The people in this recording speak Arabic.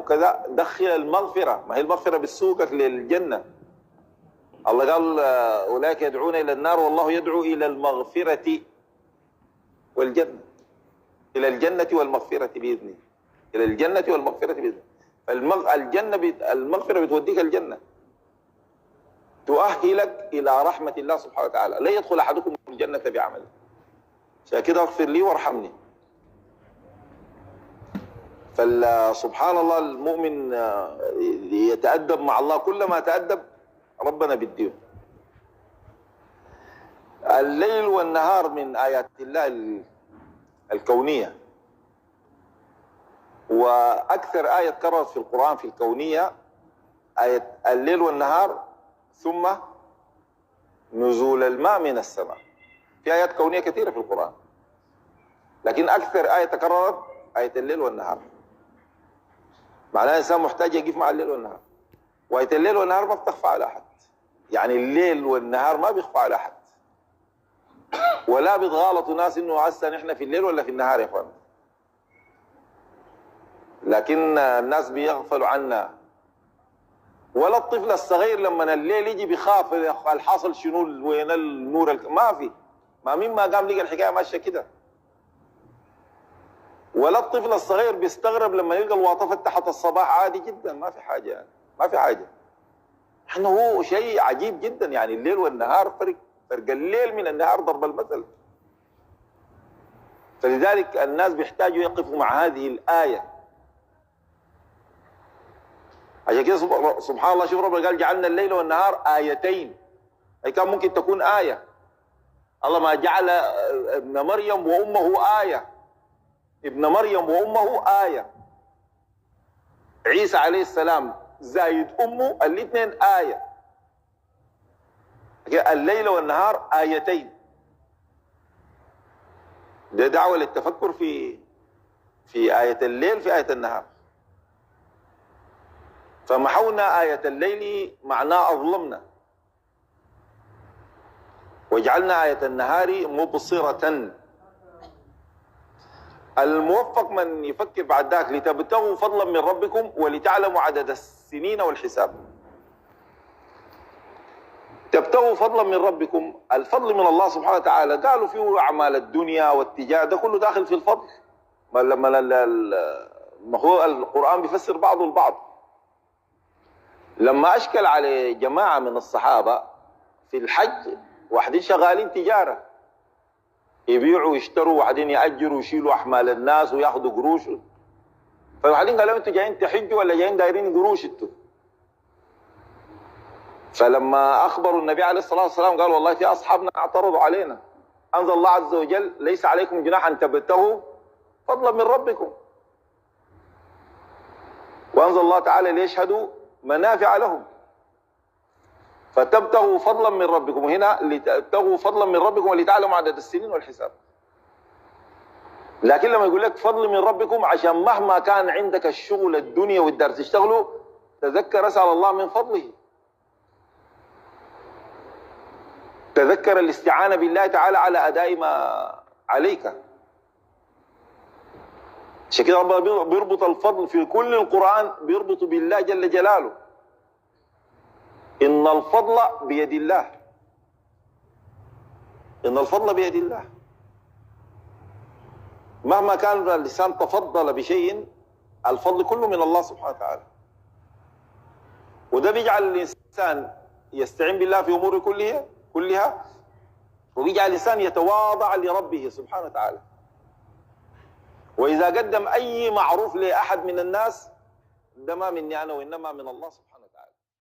وكذا دخل المغفرة، ما هي المغفرة بتسوقك للجنة. الله قال أولئك يدعون إلى النار والله يدعو إلى المغفرة والجنة، إلى الجنة والمغفرة بإذنه، إلى الجنة والمغفرة بإذنه. المغفرة بتوديك الجنة، تؤهلك إلى رحمة الله سبحانه وتعالى. لا يدخل أحدكم الجنة بعمله، عشان كده اغفر لي وارحمني. فسبحان الله المؤمن يتأدب مع الله، كلما تأدب ربنا بيديه. الليل والنهار من آيات الله الكونية، وأكثر آية تكررت في القرآن في الكونية آية الليل والنهار، ثم نزول الماء من السماء. في آيات كونية كثيرة في القرآن، لكن أكثر آية تكررت آية الليل والنهار. معناها الإنسان محتاج يقف مع الليل والنهار، وآية الليل والنهار ما بتخفى على أحد. يعني الليل والنهار ما بيخفى على أحد، ولا بيتغالطوا ناس إنه هسه نحن في الليل ولا في النهار يا إخوان، لكن الناس بيغفلوا عنا. ولا الطفل الصغير لما الليل يجي بيخاف الحاصل شنو، وين النور ما في، ما مين ما قام لقى الحكايه ماشيه كده. ولا الطفل الصغير بيستغرب لما يلقى الواطه فتحت الصباح عادي جدا، ما في حاجه يعني، ما في حاجه. احنا هو شيء عجيب جدا، يعني الليل والنهار فرق الليل من النهار ضرب المثل. فلذلك الناس بيحتاجوا يقفوا مع هذه الآية. عشان كده سبحان الله، شوف ربنا قال جعلنا الليل والنهار آيتين، أي كان ممكن تكون آية. الله ما جعل ابن مريم وأمه آية، ابن مريم وأمه آية، عيسى عليه السلام زايد أمه، الاثنين آية. الليل والنهار آيتين، ده دعوة للتفكر في آية الليل في آية النهار. فمحونا آية الليل معناه أظلمنا، وجعلنا آية النهار مبصرة. الموفق من يفكر بعد ذاك لتبتغوا فضلا من ربكم ولتعلموا عدد السنين والحساب. تبتغوا فضلا من ربكم، الفضل من الله سبحانه وتعالى. قالوا فيه أعمال الدنيا والتجارة، ده كله داخل في الفضل. ما هو القرآن بيفسر بعضه البعض. لما أشكل على جماعة من الصحابة في الحج، واحدين شغالين تجارة، يبيعوا ويشتروا، واحدين يأجروا ويشيلوا أحمال الناس وياخذوا قروش. فواحدين قالوا أنتوا جايين تحجوا ولا جايين دايرين قروش أنتوا؟ فلما أخبروا النبي عليه الصلاة والسلام قال والله في أصحابنا اعترضوا علينا، أنزل الله عز وجل ليس عليكم جناح أن تبتغوا فضلا من ربكم، وأنزل الله تعالى ليشهدوا منافع لهم. فتبتغوا فضلا من ربكم، هنا لتبتغوا فضلا من ربكم ولتعلموا عدد السنين والحساب. لكن لما يقول لك فضل من ربكم، عشان مهما كان عندك الشغل الدنيا والدار تشتغله، تذكر اسأل الله من فضله، تذكر الاستعانة بالله تعالى على أداء ما عليك. عشان كده ربنا بيربط الفضل في كل القرآن، بيربط بالله جل جلاله. إن الفضل بيد الله، إن الفضل بيد الله. مهما كان الإنسان تفضل بشيء، الفضل كله من الله سبحانه وتعالى. وده بيجعل الإنسان يستعين بالله في أموره كلها، وبيجعل الإنسان يتواضع لربه سبحانه وتعالى. وإذا قدم أي معروف لأحد من الناس، ده ما مني أنا وإنما من الله سبحانه.